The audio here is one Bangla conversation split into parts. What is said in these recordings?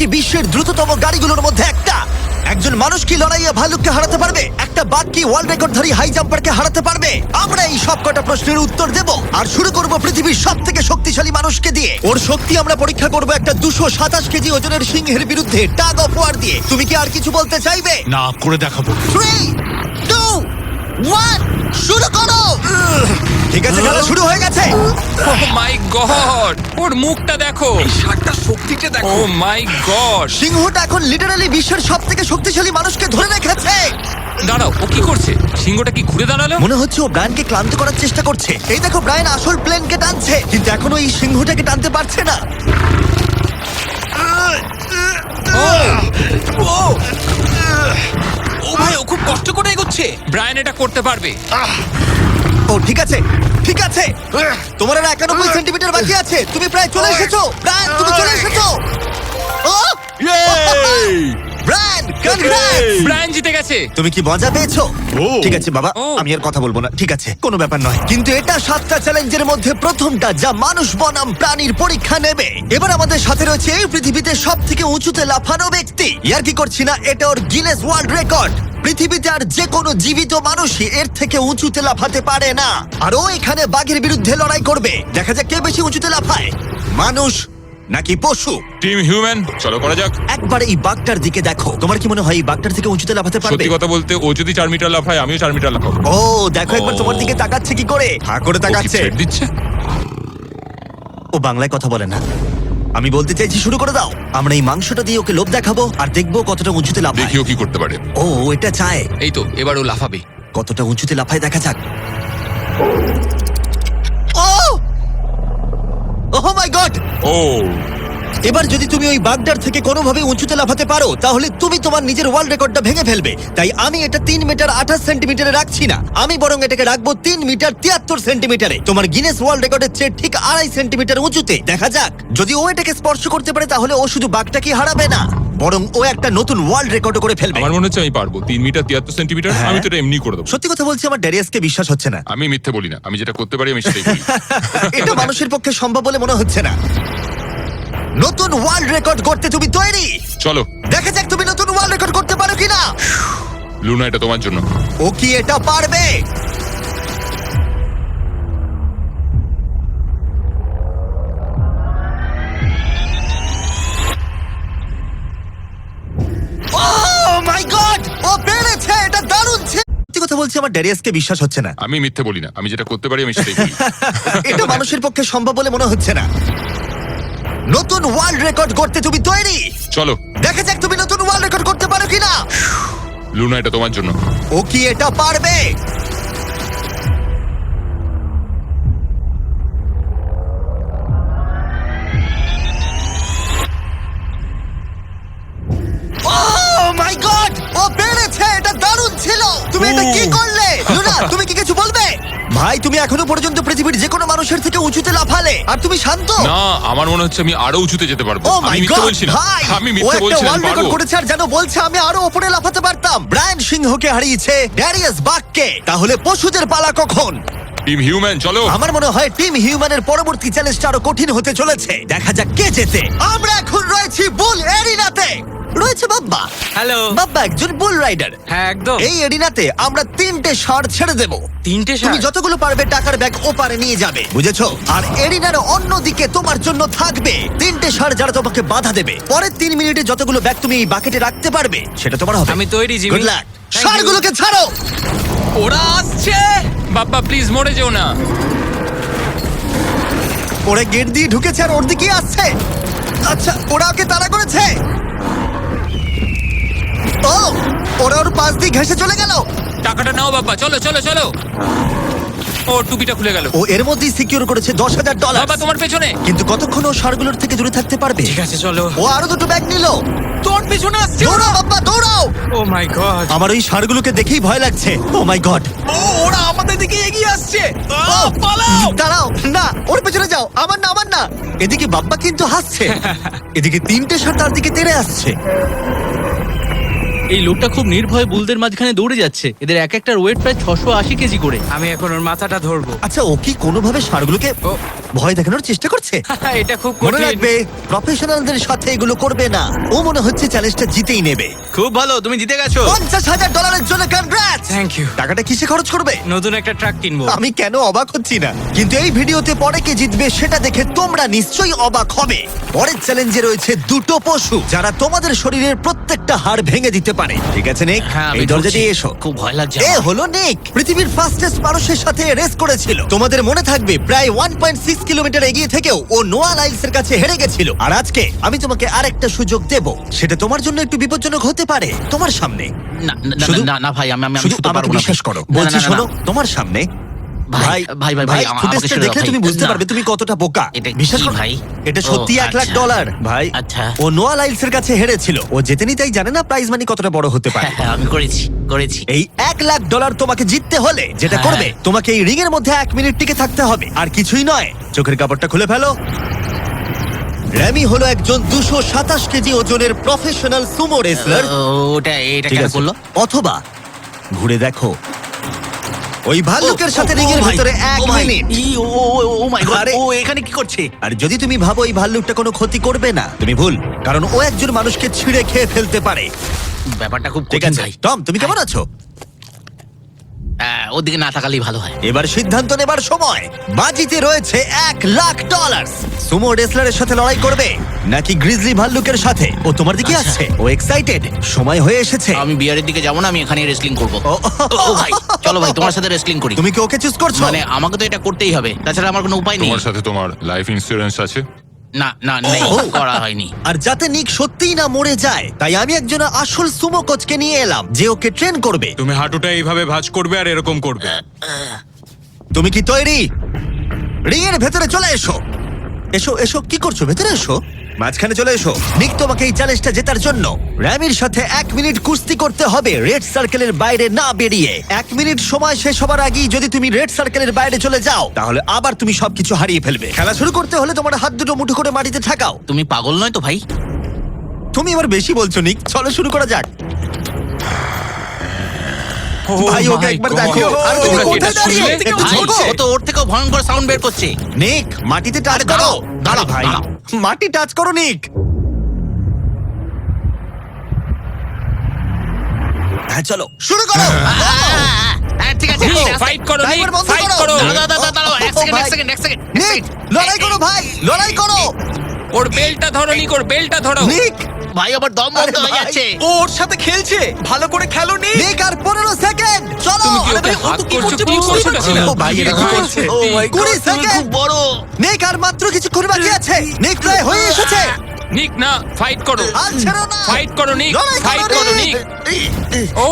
এটি বিশ্বের দ্রুততম গাড়িগুলোর মধ্যে একটা। একজন মানুষ কি লড়াইয়ে ভালুককে হারাতে পারবে? একটা বাঘ কি ওয়ার্ল্ড রেকর্ডধারী হাই জাম্পারকে হারাতে পারবে? আমরা এই সব কটা প্রশ্নের উত্তর দেব আর শুরু করব পৃথিবীর সবথেকে শক্তিশালী মানুষকে দিয়ে। ওর শক্তি আমরা পরীক্ষা করব একটা 227 কেজি ওজনের সিংহের বিরুদ্ধে টাগ অফ ওয়ার দিয়ে। তুমি কি আর কিছু বলতে চাইবে? না, করে দেখাবো। 3, 2, 1 শুরু করো। ঠিক আছে, খেলা শুরু হয়ে গেছে। ও মাই গড, ওর মুখটা দেখো, শার্টটার শক্তিটা ও দেখো। মাই গড। সিংহটা এখন লিটারালি বিশ্বের সবথেকে শক্তিশালী মানুষকে ধরে রেখেছে। দাঁড়াও, ও কি করছে? সিংহটা কি ঘুরে দাঁড়ালো? মনে হচ্ছে ও ব্রায়ানকে ক্লান্ত করার চেষ্টা করছে। এই দেখো, ব্রায়ান আসল প্লেনকে টানছে, কিন্তু এখনো এই সিংহটাকে টানতে পারছে না। ও ভাই, ও খুব কষ্ট করে এগোচ্ছে। ব্রায়ান এটা করতে পারবে। ও ঠিক আছে, ঠিক আছে। তোমার আর 91 সেন্টিমিটার বাকি আছে। তুমি প্রায় চলে এসেছো। ব্রায়ান, তুমি চলে এসেছো। ও ব্রায়ান, কনগ্রেটস! ব্রায়ান জিতে গেছে। তুমি কি মজা পেয়েছো? ও। ঠিক আছে বাবা, ও। আমি আর কথা বলবো না। ঠিক আছে, কোনো ব্যাপার নয়। কিন্তু এটা 7টা চ্যালেঞ্জের মধ্যে প্রথমটা যা মানুষ বনাম প্রাণীর পরীক্ষা নেবে। এবার আমাদের সাথে রয়েছে এই পৃথিবীতে সবথেকে উঁচুতে লাফানো ব্যক্তি। ইয়ার কি করছি না, এটা ওর গিনেস ওয়ার্ল্ড রেকর্ড। পৃথিবীতে আর যে কোনো জীবিত মানুষই এর থেকে উঁচুতে লাফাতে পারে না। আর ও এখানে বাঘের বিরুদ্ধে লড়াই করবে। দেখা যাক কে বেশি উঁচুতে লাফায়, মানুষ নাকি পশু। টিম হিউম্যান, চলো করা যাক। একবার এই বাঘটার দিকে দেখো। তোমার কি মনে হয় এই বাঘটার থেকে উঁচুতে লাফাতে পারবে? সত্যি কথা বলতে, ও যদি 4 মিটার লাফায়, আমিও 4 মিটার লাফাবো। ও দেখো, একবার ও। তোমার দিকে তাকাচ্ছে কি করে, হা করে ও কি তাকাচ্ছে। ছেড়ে দিচ্ছে? ও বাংলায় কথা বলে না। আমি বলতে চাইছি শুরু করে দাও। আমরা এই মাংসটা দিয়ে ওকে লোভ দেখাবো আর দেখবো কতটা উঁচুতে লাফায়। দেখি ও কি করতে পারে। ও এটা চায়। এই তো, এবার ও লাফাবে। কতটা উঁচুতে লাফায় দেখা যাক। ও ওহ মাই গড! ও এবার যদি তুমি ওই বাগদার থেকে কোনোভাবে উঁচুতে লাফাতে পারো, তাহলে তুমি তোমার নিজের ওয়ার্ল্ড রেকর্ডটা ভেঙে ফেলবে। তাই আমি এটা 3 মিটার 28 সেন্টিমিটারে রাখছি না। আমি বরং এটাকে রাখবো 3 মিটার 73 সেন্টিমিটারে। তোমার গিনেস ওয়ার্ল্ড রেকর্ডের চেয়ে ঠিক 2.5 সেন্টিমিটার উঁচুতে। দেখা যাক, যদি ও এটাকে স্পর্শ করতে পারে, তাহলে ও শুধু বাঘটাকে হারাবে না, বরং ও একটা নতুন ওয়ার্ল্ড রেকর্ড করে ফেলবে। আমার মনে হচ্ছে আমি পারবো। 3 মিটার 73 সেন্টিমিটার। হ্যাঁ। আমি তো এটা এমনি করে দেবো। সত্যি কথা বলছি, আমার ড্যারিয়াসকে বিশ্বাস হচ্ছে না। আমি মিথ্যে বলি না, আমি যেটা করতে পারি আমি সেটাই বলি। এটা মানুষের পক্ষে সম্ভব বলে মনে হচ্ছে না। নতুন ওয়ার্ল্ড রেকর্ড করতে তুমি তৈরি? চলো দেখা যাক তুমি নতুন ওয়ার্ল্ড রেকর্ড করতে পারো কিনা। লুনা, এটা তোমার জন্য। ও কি এটা পারবে? Oh my God! ও পেরেছে! এটা দারুণ ছিল। সত্যি কথা বলছি, আমার ড্যারিয়াসকে বিশ্বাস হচ্ছে না। আমি মিথ্যে বলি না, আমি যেটা করতে পারি আমি সেটাই বলি। এটা মানুষের পক্ষে সম্ভব বলে মনে হচ্ছে না। নতুন ওয়ার্ল্ড রেকর্ড করতে তুমি তৈরি? চলো দেখা যাক তুমি নতুন ওয়ার্ল্ড রেকর্ড করতে পারো কিনা। লুনা, এটা তোমার জন্য। ও কি এটা পারবে? Oh my God! ও পেরেছে! এটা দারুণ ছিল। তুমি এটা কি করলে? লুনা, তুমি কি কিছু বলবে? ভাই, তুমি এখনো পর্যন্ত পৃথিবীর যে কোনো মানুষের থেকে উঁচুতে লাফালে, আর তুমি শান্ত। না, আমার মনে হচ্ছে আমি আরো উঁচুতে যেতে পারবো। ও আমি মাই মিথ্যে গড বলছি না, ভাই, আমি ও মিথ্যে একটা বলছি না, আমি ওয়ার্ল্ড রেকর্ড পারবো। করেছে আর যেন বলছে আমি আরো উপরে লাফাতে পারতাম। ব্রায়ান সিংহকে হারিয়েছে ড্যারিয়াস বাককে। তাহলে পশুদের পালা কখন? টিম হিউম্যান, চলো। আমার মনে হয় টিম হিউম্যানের পরবর্তী চ্যালেঞ্জটা আরো কঠিন হতে চলেছে। দেখা যাক কে জেতে। আমরা এখন রয়েছি বুল এরিনাতে। রয়েছে বাব্বা। হ্যালো। বাব্বা একজন বুল রাইডার। হ্যাঁ, একদম। এই এরিনাতে আমরা 3টে ষাঁড় ছেড়ে দেব। 3টে তুমি ষাঁড়? যতগুলো পারবে টাকার ব্যাগ ওপারে নিয়ে যাবে, বুঝেছো? আর এরিনার অন্যদিকে তোমার জন্য থাকবে 3টে ষাঁড় যারা তোমাকে বাধা দেবে। পরের 3 মিনিটে যতগুলো ব্যাগ তুমি এই বাকেটে রাখতে পারবে সেটা তোমার হবে। আমি তৈরি, Jimmy. Good luck. Thank you. ষাঁড়গুলোকে ছাড়ো। ওরা আসছে। বাপ্পা প্লিজ মরে যেও না। ওরা গেট দিয়ে ঢুকেছে আর ওর দিকেই আসছে। আচ্ছা, ওরা ওকে তাড়া করেছে। ও, ওরা ওর পাশ দিয়ে ঘেঁষে চলে গেল। টাকাটা নাও বাপ্পা, চলো চলো চলো। ও টুপিটা খুলে গেল। ও এর মধ্যেই সিকিউর করেছে $10,000। বাবা তোমার পেছনে। কিন্তু কতক্ষণ ও ষাঁড়গুলোর থেকে দূরে থাকতে পারবে? ঠিক আছে, চলো। ও আরো 2টো ব্যাগ নিল। তোর পিছনে আসছে। দৌড়াও বাবা, দৌড়াও। ও মাই গড। আমার ওই ষাঁড়গুলোকে দেখেই ভয় লাগছে। ও মাই গড। ও, ওরা আমাদের দিকে এগিয়ে আসছে। পালাও। দাঁড়াও, না, ওর পেছনে যাও। আমার না, আমার না। এদিকে বাব্বা কিন্তু হাসছে। এদিকে 3টে ষাঁড় তার দিকে তেড়ে আসছে। এই লোকটা খুব নির্ভয়ে বুলদের মাঝখানে দৌড়ে যাচ্ছে। এদের এক একটার ওয়েট প্রায় 680 কেজি করে। আমি এখন ওর মাথাটা ধরবো। আচ্ছা, ও কি কোনোভাবে ষাঁড়গুলোকে ও ভয় দেখানোর চেষ্টা করছে। এটা খুব মনে কঠিন। রাখবে, প্রফেশনালদের সাথে এগুলো করবে না। ও মনে হচ্ছে চ্যালেঞ্জটা জিতেই নেবে। খুব ভালো, তুমি জিতে গেছো। $50,000 জন্য কনগ্রাটস। Thank you. টাকাটা কিসে খরচ করবে? নতুন একটা ট্রাক কিনবো। আমি কেন অবাক হচ্ছি না, কিন্তু এই ভিডিওতে পরে কে জিতবে সেটা দেখে তোমরা নিশ্চয়ই অবাক হবে। পরের চ্যালেঞ্জে রয়েছে দুটো পশু যারা তোমাদের শরীরের প্রত্যেকটা হাড় ভেঙে দিতে পারে। ঠিক আছে নিক, হ্যাঁ, আমি এই দরজা ঢুকছি। দিয়ে এসো। খুব ভয় লাগছে এ আমার। হলো নিক, পৃথিবীর ফাস্টেস্ট মানুষের সাথে রেস করেছিল। তোমাদের মনে থাকবে প্রায় 1.6 কিলোমিটার এগিয়ে থেকেও ও নোয়া লাইলসের কাছে হেরে গেছিল। আর আজকে আমি তোমাকে আরেকটা সুযোগ দেব। সেটা তোমার জন্য একটু বিপজ্জনক হতে পারে। তোমার সামনে না না, শুধু- না না ভাই, আমি আমি শুধু শুতে আমাকে পারবো না বিশ্বাস ভাই। করো, না, না, বলছি না, না, শোনো, না। তোমার সামনে ভাই, ভাই, ভাই, ভাই, আমাকে ফুটেজটা ছেড়ে দাও দেখলে ভাই। তুমি বুঝতে না। পারবে তুমি কতটা বোকা। এটা বিশ্বাস কি করো ভাই? এটা ও, সত্যি $1,00,000 ভাই। আচ্ছা। ও নোয়া লাইলসের কাছে হেরেছিল। ও জেতেনি, তাই জানে না প্রাইজ মানি কতটা বড় হতে পারে। হ্যাঁ, আমি করেছি। এই $1,00,000 তোমাকে জিততে হলে যেটা হ্যাঁ। করবে, তোমাকে এই রিং এর মধ্যে 1 মিনিট টিকে থাকতে হবে, আর কিছুই নয়। চোখের কাপড়টা খুলে ফেলো। র্যামি হলো একজন 227 কেজি ওজনের প্রফেশনাল সুমো রেসলার। এটা ঠিক কেন আছে, করলো? অথবা ঘুরে দেখো ওই ভাল্লুকের ও, সাথে ও, রিং এর ও ভাই, ভিতরে 1 ও ভাই, মিনিট। ও মাই গড, আরে- ও এখানে কি করছে? আর যদি তুমি ভাবো এই ভাল্লুকটা কোনো ক্ষতি করবে না, তুমি ভুল, কারণ ও একজন মানুষকে ছিঁড়ে খেয়ে ফেলতে পারে। ব্যাপারটা খুব ঠিক কঠিন আছে ভাই। টম, তুমি কেমন আছো? ওদিকে না তাকালেই ভালো হয়। এবার সিদ্ধান্ত নেবার সময়। বাজিতে রয়েছে $1,00,000। সুমো রেসলারের সাথে লড়াই করবে নাকি গ্রিজলি ভাল্লুকের সাথে? ও তোমার দিকে আচ্ছা। আসছে, ও এক্সাইটেড, সময় হয়ে এসেছে। আমি বিয়ারের দিকে যাবো না, আমি এখানেই রেসলিং করবো। ও, ও ভাই, চলো ভাই, তোমার সাথে রেসলিং করি। তুমি কি ওকে চুজ করছো? মানে আমাকে তো এটা করতেই হবে, তাছাড়া আমার কোনো উপায় নেই। তোমার সাথে তোমার লাইফ ইন্স্যুরেন্স আছে? না না, নেই, ও। করা হয়নি। আর যাতে নিক সত্যিই না মরে যায়, তাই আমি একজন আসল সুমো কোচকে নিয়ে এলাম যে ওকে ট্রেন করবে। তুমি হাঁটুটা এইভাবে ভাঁজ করবে আর এরকম করবে। তুমি কি তৈরি? রিং এর ভেতরে চলে এসো। এসো এসো, কি করছো? ভেতরে এসো, মাঝখানে চলে এসো। নিক তোমাকে এই চ্যালেঞ্জটা জেতার জন্য র্যামির সাথে 1 মিনিট কুস্তি করতে হবে রেড সার্কেলের বাইরে না বেরিয়ে। 1 মিনিট সময় শেষ হবার আগেই যদি তুমি রেড সার্কেলের বাইরে চলে যাও, তাহলে আবার তুমি সবকিছু হারিয়ে ফেলবে। খেলা শুরু করতে হলে তোমার হাত দুটো মুঠো করে মাটিতে ঠাকাও। তুমি পাগল নয় তো ভাই? তুমি এবার বেশি বলছো নিক, চলো শুরু করা যাক। ভাই ওকে my একবার God! দেখো। আর তুমি তোমরা কি কোথায় এটা দাঁড়িয়ে? শুনলে? একটু ভাই, ঝোঁকো। ও তো ওর থেকেও ভয়ঙ্কর সাউন্ড বের করছে। নিক, মাটিতে টাচ আরে করো। দাঁড়াও, দাঁড়াও, ভাই, দাঁড়াও। মাটি টাচ করো নিক। হ্যাঁ চলো শুরু করো। ঠিক আছে, নিক, আস্তে, আস্তে। ফাইট করো, নিক, ড্রাইভার বন্ধ ফাইট করো। করো। দাঁড়াও, এক ও সেকেন্ড, ভাই। এক সেকেন্ড। নিক, লড়াই করো ভাই, লড়াই করো। ওর বেলটা ধরো, নিক, ওর বেলটা ধরো। নিক, ভাই, আবার দম আরে বন্ধ হয়ে ভাই। যাচ্ছে। ও ওর সাথে খেলছে, ভালো করে খেলো নি। নিক আর 15 সেকেন্ড। চলো। তুমি কি আরে ওকে ভাই, ও হাত তো কি করছো? করছে কি বুঝতেই করছো পারছি এটা? না। ও ভাই, এটা কি কি করছে? করছে? ও মাই 20 তুমি খুব সেকেন্ড। বড়। নিক আর মাত্র কিছুক্ষণ বাকি আছে। নিক প্রায় হয়ে এসেছে। নিক, না, ফাইট করো। আর ছেড়ো না। ফাইট করো, নিক, লড়াই ফাইট করো, নিক। ও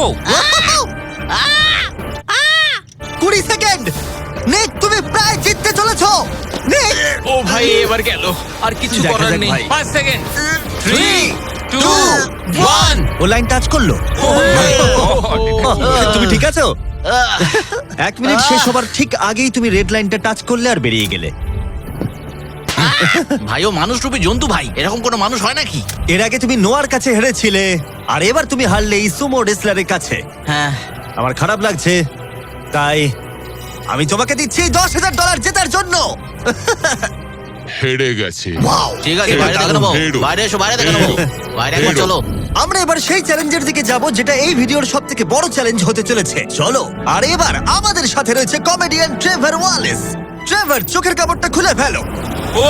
20 সেকেন্ড। নিক, তুমি প্রায় জিততে চলেছো। নিক, ও ভাই এবার গেল, আর কিছু দেখা করার যাক নেই। ভাই। 5 সেকেন্ড। 3, 2, 1 ও লাইন টাচ করলো। তুমি ঠিক আছো? 1 মিনিট শেষ হবার ঠিক আগেই তুমি রেড লাইনটা টাচ করলে আর বেরিয়ে গেলে। ভাই, ও মানুষ রূপী জন্তু ভাই, এরকম কোনো মানুষ হয় নাকি? এর আগে তুমি নোয়ার কাছে হেরেছিলে, আর এবার তুমি হারলে এই সুমো রেসলারের কাছে। হ্যাঁ, আমার খারাপ লাগছে, তাই আমি তোমাকে দিচ্ছি $10,000 জেতার জন্য। হেরে গেছে। ওয়াও, ঠিক আছে, এটা বাইরে দেখে দারুণ। নেবো। হেরো। বাইরে এসো, বাইরে দেখে নেবো। বাইরে একবার হেরো। চলো। আমরা এবার সেই চ্যালেঞ্জের দিকে যাব যেটা এই ভিডিওর সবথেকে বড় চ্যালেঞ্জ হতে চলেছে। চলো। আর এবার আমাদের সাথে রয়েছে কমেডিয়ান ট্রেভার ওয়ালেস। ট্রেভার, চোখের কাপড়টা খুলে ফেলো। ও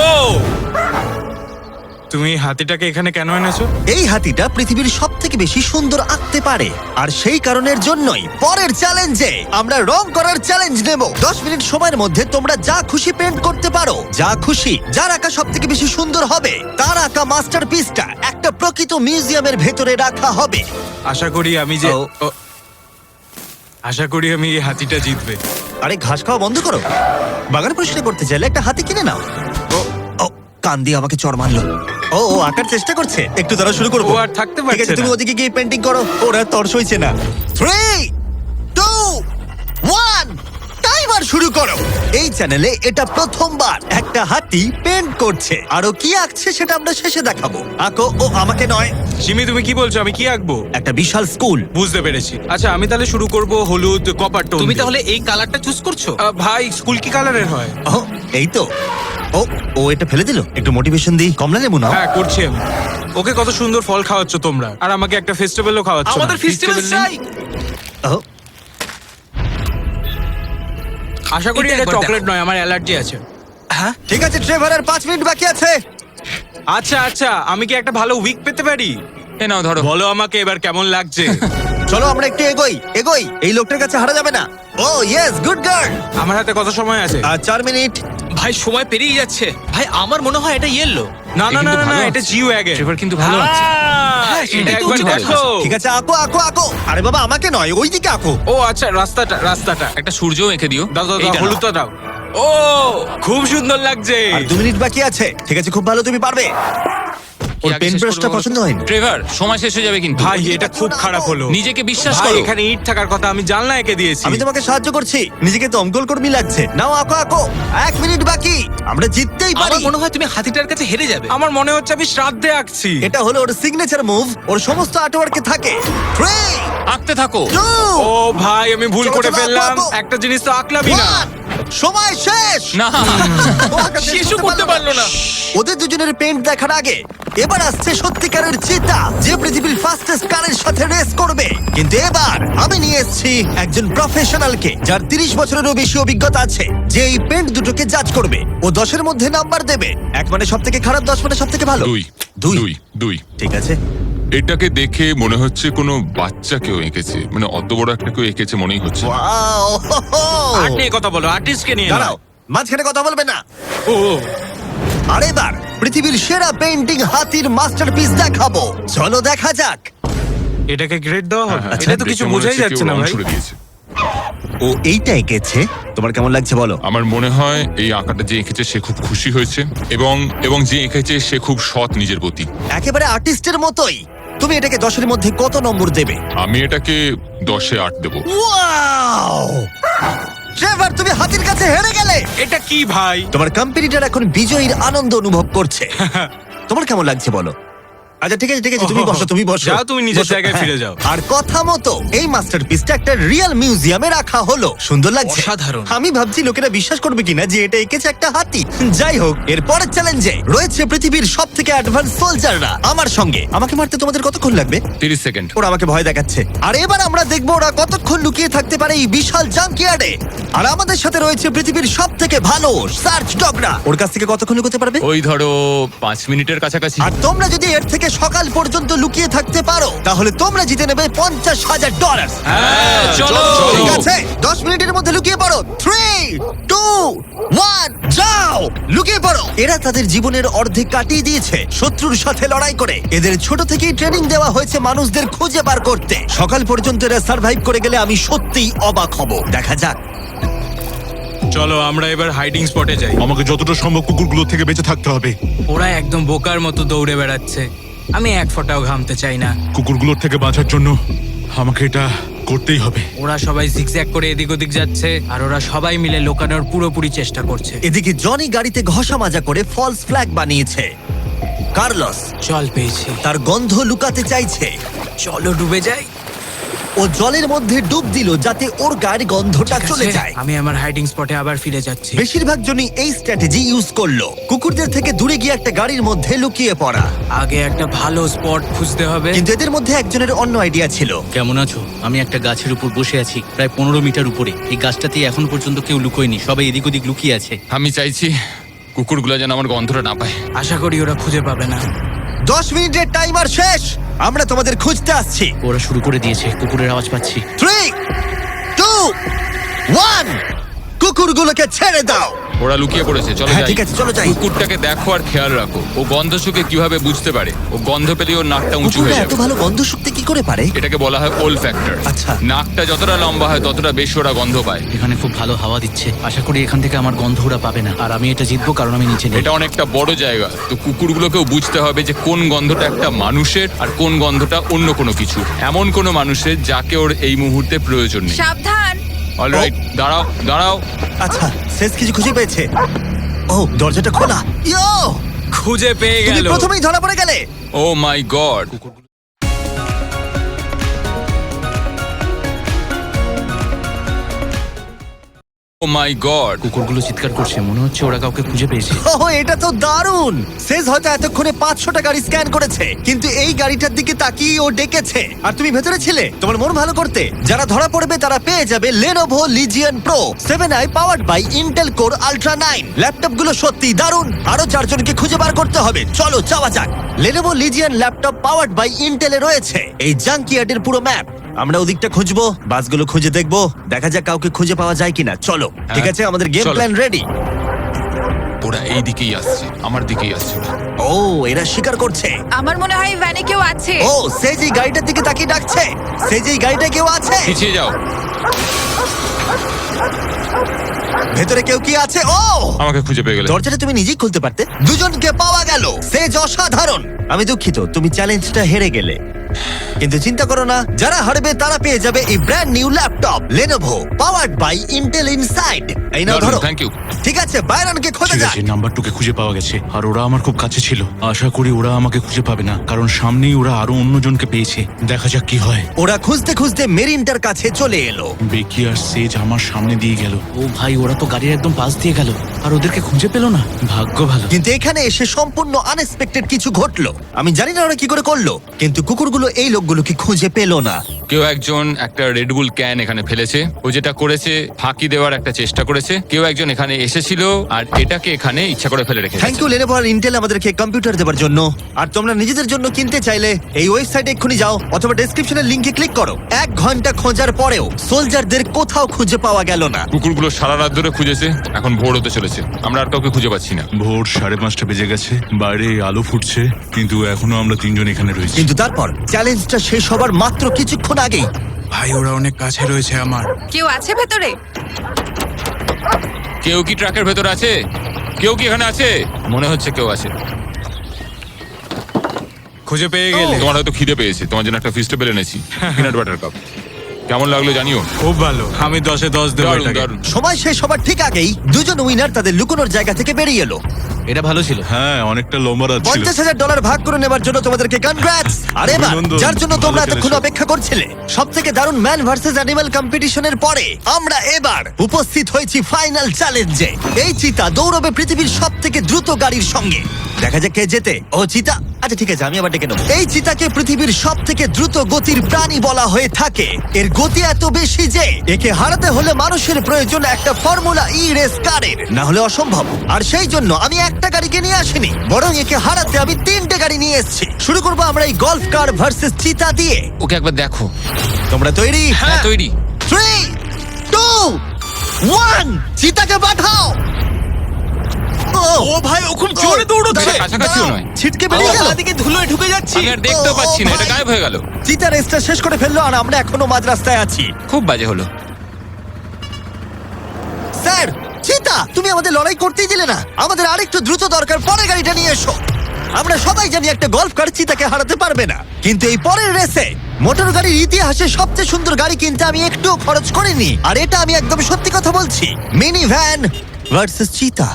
তুমি হাতিটাকে এখানে কেন এনেছো? এই হাতিটা পৃথিবীর সবথেকে বেশি সুন্দর আঁকতে পারে, আর সেই কারণের জন্যই পরের চ্যালেঞ্জে আমরা রং করার চ্যালেঞ্জ নেব। 10 মিনিট সময়ের মধ্যে তোমরা যা খুশি পেন্ট করতে পারো, যা খুশি। যার আঁকা সবথেকে বেশি সুন্দর হবে, তার আঁকা মাস্টারপিসটা একটা প্রকৃত মিউজিয়ামের ভেতরে রাখা হবে। আশা করি আমি যে ও। ও, আশা করি আমি এই হাতিটা জিতবে। আরে ঘাস খাওয়া বন্ধ করো। বাগান পরিষ্কার করতে চাইলে একটা হাতি কিনে নাও। ও ও, কান দিয়ে আমাকে চড় মারলো। ও ও আঁকার চেষ্টা করছে, একটু দ্বারা শুরু করবো। ও আর থাকতে ঠিক পারছে আছে, তুমি না। ওদিকে গিয়ে পেন্টিং করো। ওরা তর সইছে না। 3, 2, 1, টাইমার শুরু করো। এই চ্যানেলে এটা প্রথমবার একটা হাতি পেন্ট করছে, আরো কি আঁকছে সেটা আমরা শেষে দেখাবো। আঁকো। ও আমাকে নয়, সিমি তুমি কি বলছো, আমি কি আঁকবো? একটা বিশাল স্কুল। বুঝতে পেরেছি। আচ্ছা আমি তাহলে শুরু করব হলুদ কপার টোন। তুমি তাহলে এই কালারটা চুজ করছো? ভাই স্কুল কি কালারের হয়? ও এই তো। ও ও এটা ফেলে দিল। একটু মোটিভেশন দিই, কমলা লেবু নাও। হ্যাঁ করছি আমি। ওকে কত সুন্দর ফল খাওয়াচ্ছ তোমরা, আর আমাকে একটা ফেস্টিভ্যালও খাওয়াচ্ছ। আমাদের ফেস্টিভ্যাল চাই। ও, আশা করি এটা এটা একবার চকলেট দেখো। নয়, আমার অ্যালার্জি আছে। হ্যাঁ ঠিক আছে ট্রেভার, আর 5 মিনিট বাকি আছে। আচ্ছা আচ্ছা, আমি কি একটা ভালো উইক পেতে পারি? এ নাও ধরো। বলো আমাকে এবার কেমন লাগছে। চলো আমরা একটু এগোই এগোই, এই লোকটার কাছে হারা যাবে না। ও ইয়েস, গুড গার্ল। আমার হাতে কত সময় আছে? আর 4 মিনিট। ভাই সময় পেরিয়ে যাচ্ছে। ভাই আমার মনে হয় এটা ইয়েলো। না এ না না কিন্তু না, ভালো এটা আছে। জিও ওয়াগন। ট্রেভার কিন্তু ভালো আছে। হ্যাঁ, এটা সেটাই তো একবার হচ্ছে দেখো। ঠিক আছে, আঁকো আঁকো আঁকো। আরে বাবা, আমাকে নয়, ওইদিকে আঁকো। ও আচ্ছা, রাস্তাটা রাস্তাটা। একটা সূর্যও এঁকে দিও। দাও দাও দাও, এইটা নাও। হলুদটা দাও। ও খুব সুন্দর লাগছে। আর 2 মিনিট বাকি আছে। ঠিক আছে, খুব ভালো, তুমি পারবে। কি ওর আগে পেন শেষ ব্রাশটা করবো বলো তো? পছন্দ হয়নি। ট্রেভার, সময় শেষ হয়ে যাবে কিন্তু। ভাই এটা খুব খারাপ হলো। নিজেকে বিশ্বাস ভাই করো। এখানে ইট থাকার কথা, আমি জানলা এঁকে দিয়েছি। আমি তোমাকে সাহায্য করছি, নিজেকে দমকল কর্মী লাগছে। নাও আঁকো আঁকো। 1 মিনিট বাকি, আমরা জিততেই পারি। আমার মনে হয় তুমি হাতিটার কাছে হেরে যাবে। আমার মনে হচ্ছে আমি শ্রাদ্ধে আঁকছি। এটা হলো ওর সিগনেচার মুভ, ওর সমস্ত আর্টওয়ার্কে থাকে। 3 আঁকতে থাকো। 2 ও ভাই আমি ভুল চলো, করে চলো, ফেললাম। আঁকো, আঁকো। একটা জিনিস তো আঁকলামই না। 1 সময় শেষ। না ও আঁকা শেষ শেষও করতে পারলো না। ওদের দুজনের পেন্ট দেখার আগে এবার আসছে সত্যিকারের চিতা, যে পৃথিবীর ফাস্টেস্ট কারের সাথে রেস করবে। কিন্তু এবার আমি নিয়ে এসেছি একজন প্রফেশনালকে, যার 30 বছরেরও বেশি অভিজ্ঞতা আছে, যে এই পেন্ট দুটোকে জাজ করবে। ও 10-এর মধ্যে নাম্বার দেবে। 1 মানে সব থেকে খারাপ, 10 মানে সব থেকে ভালো। 2 দুই। 2 2 ঠিক আছে। এটাকে দেখে মনে হচ্ছে কোনো বাচ্চা কেউ এঁকেছে, মানে অত বড় একটা কেউ এঁকেছে মনেই হচ্ছে না। ওয়াও, আর্ট নিয়ে কথা বলো, আর্টিস্টকে নিয়ে দাঁড়াও, মাঝখানে কথা বলবে না। ও আর এবার পৃথিবীর সেরা পেন্টিং হাতির মাস্টারপিস দেখাবো। চলো দেখা যাক। এটাকে গ্রেড দেওয়া হবে? হ্যাঁ, এটা তো কিছু দেখে মনে বোঝাই হচ্ছে যাচ্ছে কেউ না রং ভাই। ছুড়ে দিয়েছে। ও এইটা এঁকেছে, তোমার কেমন লাগছে বলো? আমার মনে হয় এই আঁকাটা যে এঁকেছে সে খুব খুশি হয়েছে, এবং যে এঁকেছে সে খুব সৎ নিজের প্রতি। একেবারে আর্টিস্টের মতোই। তুমি এটাকে 10-এর মধ্যে কত নম্বর দেবে? আমি এটাকে 10-এ 8 দেবো। ওয়াও! ট্রেভার, তুমি হাতির কাছে হেরে গেলে। এটা কি ভাই? তোমার কম্পিটিটর এখন বিজয়ীর আনন্দ অনুভব করছে। তোমার কেমন লাগছে বলো? আচ্ছা ঠিক আছে ঠিক আছে, তুমি বসো তুমি বসো। যাও, তুমি নিজের বসো, জায়গায় হ্যাঁ। ফিরে যাও। আর কথা মতো এই মাস্টারপিসটা একটা রিয়েল মিউজিয়ামে রাখা হলো। সুন্দর লাগছে। অসাধারণ। আমি ভাবছি লোকেরা বিশ্বাস করবে কিনা যে এটা এঁকেছে একটা হাতি। যাই হোক, এর পরের চ্যালেঞ্জে রয়েছে পৃথিবীর সবথেকে অ্যাডভান্স সোলজাররা আমার সঙ্গে। আমাকে মারতে তোমাদের কতক্ষণ লাগবে? 30 সেকেন্ড। ওরা আমাকে ভয় দেখাচ্ছে। আর এবার আমরা দেখবো ওরা কতক্ষণ লুকিয়ে থাকতে পারে এই বিশাল জাঙ্কিয়ার্ডে। আর আমাদের সাথে রয়েছে পৃথিবীর সবথেকে ভালো সার্চ ডগরা। ওর কাছ থেকে কতক্ষণ লুকোতে পারবে? ওই ধরো 5 মিনিটের কাছাকাছি। আর তোমরা যদি এর থেকে সকাল পর্যন্ত লুকিয়ে থাকতে পারো, তাহলে তোমরা জিতে নেবে $50,000। হ্যাঁ, চলো। ঠিক আছে, 10 মিনিটের মধ্যে লুকিয়ে পড়ো। 3, 2, 1, যাও লুকিয়ে পড়ো। এরা তাদের জীবনের অর্ধেক কাটিয়ে দিয়েছে শত্রুর সাথে লড়াই করে। এদের ছোট থেকেই ট্রেনিং দেওয়া হয়েছে মানুষদের খুঁজে বার করতে। সকাল পর্যন্ত এরা সার্ভাইভ করে গেলে আমি সত্যিই অবাক হব। দেখা যাক। চলো আমরা এবার হাইডিং স্পটে যাই। আমাকে যতটা সম্ভব কুকুরগুলো থেকে বেঁচে থাকতে হবে। ওরা একদম বোকার মতো দৌড়ে বেড়াচ্ছে। আমি এক ফোঁটাও ঘামতে চাই না। কুকুরগুলোর থেকে বাঁচার জন্য আমাকে এটা করতেই হবে। ওরা সবাই জিগজ্যাগ করে এদিক ওদিক যাচ্ছে, আর ওরা সবাই মিলে লুকানোর পুরোপুরি চেষ্টা করছে। এদিকে জনি গাড়িতে ঘষা মাজা করে ফলস ফ্ল্যাগ বানিয়েছে। কার্লস জল পেয়েছি, তার গন্ধ লুকাতে চাইছে। চলো ডুবে যাই। ও জলের মধ্যে ডুব দিল যাতে ওর গায়ের গন্ধটা ঠিক চলে আছে, যায়। আমি আমার হাইডিং স্পটে আবার ফিরে যাচ্ছি। বেশিরভাগ জনই এই স্ট্র্যাটেজি ইউজ করলো, কুকুরদের থেকে দূরে গিয়ে একটা গাড়ির মধ্যে লুকিয়ে পড়া। আগে একটা ভালো স্পট খুঁজতে হবে। কিন্তু এদের মধ্যে একজনের অন্য আইডিয়া ছিল। কেমন আছো? আমি একটা গাছের উপর বসে আছি, প্রায় 15 মিটার উপরে। এই গাছটাতে এখন পর্যন্ত কেউ লুকোয়নি, সবাই এদিক ওদিক লুকিয়ে আছে। আমি চাইছি কুকুরগুলো যেন আমার গন্ধটা না পায়। আশা করি ওরা খুঁজে পাবে না। 10 মিনিটের টাইমার শেষ, আমরা তোমাদের খুঁজতে আসছি। ওরা শুরু করে দিয়েছে, কুকুরের আওয়াজ পাচ্ছি। 3, 2, 1, কুকুরগুলোকে ছেড়ে দাও। ওরা লুকিয়ে পড়েছে, চলো হ্যাঁ, যাই। ঠিক আছে, চলো যাই। কুকুরটাকে দেখো আর খেয়াল রাখো। ও গন্ধ শুকে কিভাবে বুঝতে পারে। ও গন্ধ পেলে ওর নাকটা উঁচু কুকুররা হয়ে এত যাবে। ভালো গন্ধ শুকতে কি করে পারে? এটাকে বলা হয় ওল ফ্যাক্টর। আচ্ছা। নাকটা যতটা লম্বা হয় ততটা বেশি ওরা গন্ধ পায়। এখানে খুব ভালো হাওয়া দিচ্ছে, আশা করি এখান থেকে আমার গন্ধ ওরা পাবে না। আর আমি এটা জিতবো কারণ আমি নিচে নেই। এটা অনেকটা বড় জায়গা, তো কুকুরগুলোকেও বুঝতে হবে যে কোন গন্ধটা একটা মানুষের আর কোন গন্ধটা অন্য কোনো কিছু, এমন কোনো মানুষের যাকে ওর এই মুহূর্তে প্রয়োজন নেই। সাবধান। অলরাইট, দাঁড়াও দাঁড়াও। আচ্ছা, শেষ কিছু খুঁজে পেয়েছে। ও, দরজাটা খোলা। ইয়ো, খুঁজে পেয়ে তুমি গেল। প্রথমেই ধরা পড়ে গেলে। ও মাই গড। ও মাই গড! কুকুরগুলো চিৎকার করছে, মনে হচ্ছে ওরা কাউকে খুঁজে পেয়েছে। ওহ, এটা তো দারুণ। সেজ হয়তো এতক্ষণে 500টা গাড়ি স্ক্যান করেছে, কিন্তু এই গাড়িটার দিকে তাকিয়ে ও ডেকেছে। আর তুমি ভেতরে ছিলে তোমার মন ভালো করতে। যারা ধরা পড়বে তারা পেয়ে যাবে Lenovo Legion Pro 7i powered by Intel Core Ultra 9। Laptop গুলো সত্যি দারুণ। আরো 4 জনকে খুঁজে বার করতে হবে। চলো যাওয়া যাক। Lenovo Legion laptop powered by Intel এ রয়েছে এই জাঙ্কিয়ার্ডের পুরো ম্যাপ। আমরা ওদিকটা খুঁজবো, বাসগুলো খুঁজে দেখবো, দেখা যাক কাউকে খুঁজে পাওয়া যায় কিনা। চলো, ঠিক আছে, আমাদের গেম চলো। Plan ready. ওরা এই দিকেই আসছে, আমার দিকেই আসছে ওরা। ও, এরা শিকার করছে। আমার মনে হয় ভ্যানে কেউ আছে। ও, সেই যে গাড়িটার দিকে তাকিয়ে ডাকছে। সেই যে গাড়িটা কেউ আছে। পিছিয়ে যাও। ভেতরে কেউ কি আছে? ও, আমাকে খুঁজে পেয়ে গেলে। দরজাটা তুমি নিজেই খুলতে পারতে। দুজনকে পাওয়া গেল। সেজ অসাধারণ। আমি দুঃখিত, তুমি চ্যালেঞ্জটা হেরে গেলে, কিন্তু চিন্তা করো না, যারা হারবে তারা পেয়ে যাবে এই brand new laptop Lenovo powered by Intel Inside। এই নাও ধরো। Thank you. ঠিক আছে, বাইরনকে খোঁজা ঠিক যাক। আছে, নাম্বার 2 কে খুঁজে পাওয়া গেছে, আর ওরা আমার খুব কাছে ছিল। আশা করি ওরা আমাকে খুঁজে পাবে না, কারণ সামনেই ওরা আরো অন্যজনকে পেয়েছে। দেখা যাক কি হয়। ওরা খুঁজতে খুঁজতে মেরিনটার কাছে চলে এলো। বেকি আর সেজ আমার সামনে দিয়ে গেল। ও ভাই, ওরা তো গাড়ির একদম পাশ দিয়ে গেল, আর ওদেরকে খুঁজে পেলো না। ভাগ্য ভালো। কিন্তু এখানে এসে সম্পূর্ণ আনএক্সপেক্টেড কিছু ঘটলো। আমি জানি না ওরা কি করে করলো, কিন্তু কুকুরগুলো এই লোকগুলোকে খুঁজে পেলো না। কেউ একজন একটা রেডবুল ক্যান এখানে ফেলেছে। ও যেটা করেছে, ফাঁকি দেওয়ার একটা চেষ্টা করেছে। কেউ একজন এখানে এসেছিল আর এটাকে এখানে ইচ্ছা করে ফেলে রেখেছে। থ্যাংক ইউ Lenovo আর Intel আমাদেরকে কম্পিউটার দেওয়ার জন্য। আর তোমরা নিজেদের জন্য কিনতে চাইলে এই ওয়েবসাইটে এক্ষুনি যাও অথবা ডেসক্রিপশনের লিংকে ক্লিক করো। 1 ঘন্টা খোঁজার পরেও সোলজারদের কোথাও খুঁজে পাওয়া গেল না। কুকুরগুলো সারা রাত ধরে খুঁজেছে, এখন ভোর হতে চলেছে, আমরা আর কাউকে খুঁজে পাচ্ছি না। ভোর 5:30 বেজে গেছে, বাইরে আলো ফুটছে, কিন্তু এখনো আমরা 3 জন এখানে রয়েছি। কিন্তু তারপর চ্যালেঞ্জটা শেষ হবার মাত্র কিছুক্ষণ আগেই ভাই ওরা অনেক কাছে রয়েছে আমার। কেউ আছে ভেতরে? কেউ কি ট্রাকের ভেতর আছে? কেউ কি এখানে আছে? মনে হচ্ছে কেউ আছে। খুঁজে পেয়ে গেলে তোমার হয়তো খিদে পেয়েছে, তোমার জন্য একটা ফিস্টেবল এনেছি, পিনাট বাটার কাপ। কেমন লাগলো জানিও। খুব ভালো, আমি 10-এ 10 দেবো দারুণ এটাকে। দারুণ। সময় শেষ হবার ঠিক আগেই দুজন উইনার তাদের লুকোনোর জায়গা থেকে বেরিয়ে এলো। এটা ভালো ছিল। হ্যাঁ, অনেকটা লম্বা রাত ছিল। $50,000 ভাগ করে নেবার জন্য তোমাদেরকে কনগ্রাটস। আর এবার অভিনন্দন, যার জন্য তোমরা ভালো এতক্ষণ খেলেছো। অপেক্ষা করছিলে, সবথেকে দারুণ ম্যান ভার্সেস অ্যানিমাল কম্পিটিশনের পরে আমরা এবার উপস্থিত হয়েছি ফাইনাল চ্যালেঞ্জে। এই চিতা দৌড়বে পৃথিবীর সবথেকে দ্রুত গাড়ির সঙ্গে। দেখা যাক কে জেতে। ও চিতা, আচ্ছা ঠিক আছে, আমি আবার ডেকে নেবো। এই চিতাকে পৃথিবীর সবথেকে দ্রুত গতির প্রাণী বলা হয়ে থাকে। এর গতি এত বেশি যে একে হারাতে হলে মানুষের প্রয়োজন একটা ফর্মুলা ই রেস কারের, না হলে অসম্ভব। আর সেই জন্য আমি একটা গাড়িকে নিয়ে আসিনি, বরং একে হারাতে আমি 3টে গাড়ি নিয়ে এসেছি। শুরু করবো আমরা এই গল্ফ কার ভার্সেস চিতা দিয়ে। ওকে একবার দেখো। তোমরা তৈরি? হ্যাঁ, তৈরি। 3, 2, 1, চিতাকে পাঠাও। ও ভাই, ও খুব জোরে দৌড়চ্ছে। দাঁড়াও, কাছাকাছিও নয়। ছিটকে বেরিয়ে গেল। দিকে ধুলোয় ঢুকে যাচ্ছি। আমি আর দেখতেও ও, পাচ্ছি না, ও এটা ভাই। গায়েব হয়ে গেল। চিতা রেসটা শেষ করে ফেললো আর আমরা এখনো মাঝ রাস্তায় আছি। খুব বাজে হলো। স্যার, চিতা তুমি আমাদের লড়াই করতেই দিলে না। আমাদের আরেকটু দ্রুত দরকার, পরের গাড়িটা নিয়ে এসো। আমরা সবাই জানি একটা গল্ফ কার চিতাকে হারাতে পারবে না, কিন্তু এই পরের রেসে মোটর গাড়ির ইতিহাসে সবচেয়ে সুন্দর গাড়ি কিনতে আমি একটুও খরচ করিনি। আর এটা আমি একদম সত্যি কথা বলছি। মিনি ভ্যান ভার্সেস চিতা।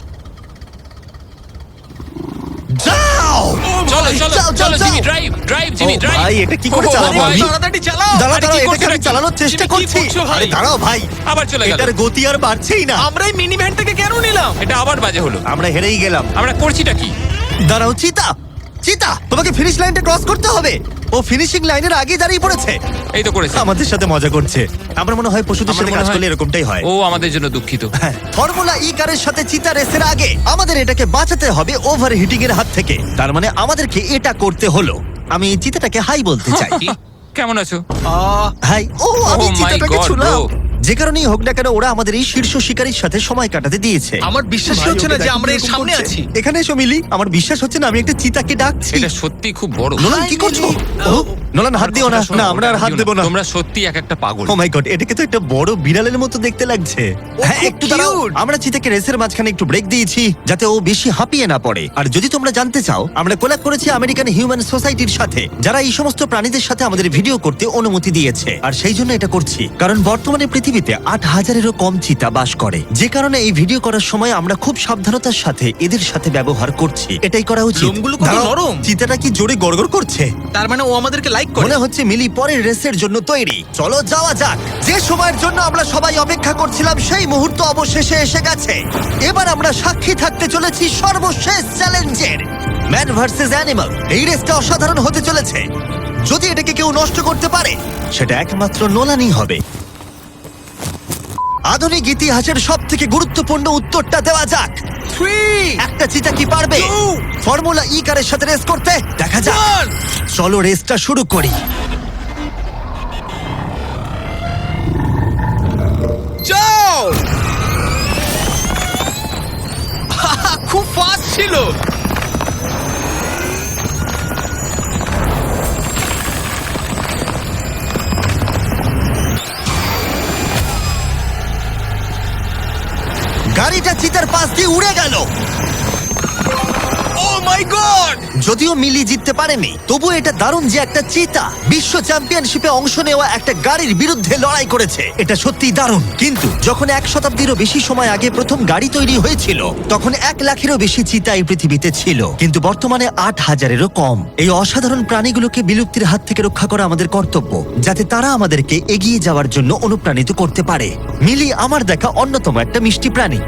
যাও চলো চলো যাও, চলো যাও, জিমি, যাও। ড্রাইভ ড্রাইভ জিমি, ও ড্রাইভ। ভাই, এটা কি করে ও চালাবো ভাই, আমি? তাড়াতাড়ি চালাও। দাঁড়াও আরে, দাঁড়াও, কি এটাকে করছো আমি নাকি? চালানোর চেষ্টা তুমি কি করছি। করছো ভাই? আরে দাঁড়াও ভাই, আবার চলে গেল। এটার গতি আর বাড়ছেই না। আমরা এই মিনি ভ্যানটাকে কেন নিলাম? এটা আবার বাজে হলো। আমরা হেরেই গেলাম। আমরা করছিটা কি? দাঁড়াও চিতা, চিতা তোমাকে ফিনিশ লাইনটা ক্রস করতে হবে। ও ফিনিশিং লাইনের আগে দাঁড়িয়ে পড়েছে। এই তো করেছে। আমাদের সাথে মজা করছে। আমার মনে হয় পশুদের আমার সাথে মনে কাজ হয়- করলে এরকমটাই হয়। ও আমাদের জন্য দুঃখিত। হ্যাঁ, ফর্মুলা ই কারের সাথে চিতা রেসের আগে আমাদের এটাকে বাঁচাতে হবে ওভারহিটিং এর হাত থেকে। তার মানে আমাদেরকে এটা করতে হলো। আমি এই চিতাটাকে হাই বলতে চাই। কেমন আছো? হাই। ও, আমি Oh my চিতাটাকে God, ছুলাম। bro. যে কারণেই হোক না কেন, ওরা আমাদের এই শীর্ষ শিকারীর সাথে সময় কাটাতে দিয়েছে। আমার বিশ্বাসই হচ্ছে না যে আমরা এর সামনে আছি। এখানে এসো মিলি, আমার বিশ্বাস হচ্ছে না আমি একটা চিতাকে ডাকছি। এটা সত্যি খুব বড়। নোলান কি করছো? ও, নোলান হাত দিও না। না, আমরা আর হাত দেবো না। তোমরা সত্যি এক একটা পাগল। ও মাই গড, এটাকে তো একটা বড় বিড়ালের মতো দেখতে লাগছে। হ্যাঁ, খুব একটু দাঁড়াও। cute। আমরা চিতাকে রেসের মাঝখানে একটু ব্রেক দিয়েছি যাতে ও বেশি হাঁপিয়ে না পড়ে। আর যদি তোমরা জানতে চাও, আমরা কোলাব করেছি আমেরিকান হিউম্যান সোসাইটির সাথে, যারা এই সমস্ত প্রাণীদের সাথে আমাদের ভিডিও করতে অনুমতি দিয়েছে। আর সেই জন্য এটা করছি কারণ বর্তমানে পৃথিবীতে 8,000-এরও কম চিতা বাস করে। যে কারণে এই ভিডিও করার সময় আমরা খুব সাবধানতার সাথে এদের সাথে ব্যবহার করছি। এটাই করা উচিত। লোমগুলো কত দাঁড়াও, নরম। চিতাটা কি জোরে গড়গড় করছে? তার মানে ও আমাদেরকে লাইক চেক করে মনে হচ্ছে মিলি পরের রেসের জন্য তৈরি। চলো যাওয়া যাক। যে সময়ের জন্য আমরা সবাই অপেক্ষা করছিলাম সেই মুহূর্ত অবশেষে এসে গেছে। এবার আমরা সাক্ষী থাকতে চলেছি সর্বশেষ চ্যালেঞ্জের, ম্যান ভার্সেস অ্যানিমাল। এই রেসটা অসাধারণ হতে চলেছে। যদি এটাকে কেউ নষ্ট করতে পারে সেটা একমাত্র নোলানই হবে। আধুনিক ইতিহাসের সব থেকে গুরুত্বপূর্ণ উত্তরটা দেওয়া যাক। একটা চিতা কি পারবে ফর্মুলা ই কারের সাথে রেস করতে? দেখা যাক। চলো রেসটা শুরু করি। যাও খুব ফাস্ট ছিল। গাড়িটা চিতার পাশ দিয়ে উড়ে গেল। ও মাই গড! যদিও মিলি জিততে পারেনি, তবু এটা দারুণ যে একটা চিতা বিশ্ব চ্যাম্পিয়নশিপে অংশ নেওয়া একটা গাড়ির বিরুদ্ধে লড়াই করেছে। এটা সত্যিই দারুণ। কিন্তু যখন 1 শতাব্দীরও বেশি সময় আগে প্রথম গাড়ি তৈরি হয়েছিল তখন 1 লাখেরও বেশি চিতা এই পৃথিবীতে ছিল, কিন্তু বর্তমানে 8,000-এরও কম। এই অসাধারণ প্রাণীগুলোকে বিলুপ্তির হাত থেকে রক্ষা করা আমাদের কর্তব্য, যাতে তারা আমাদেরকে এগিয়ে যাওয়ার জন্য অনুপ্রাণিত করতে পারে। মিলি আমার দেখা অন্যতম একটা মিষ্টি প্রাণী।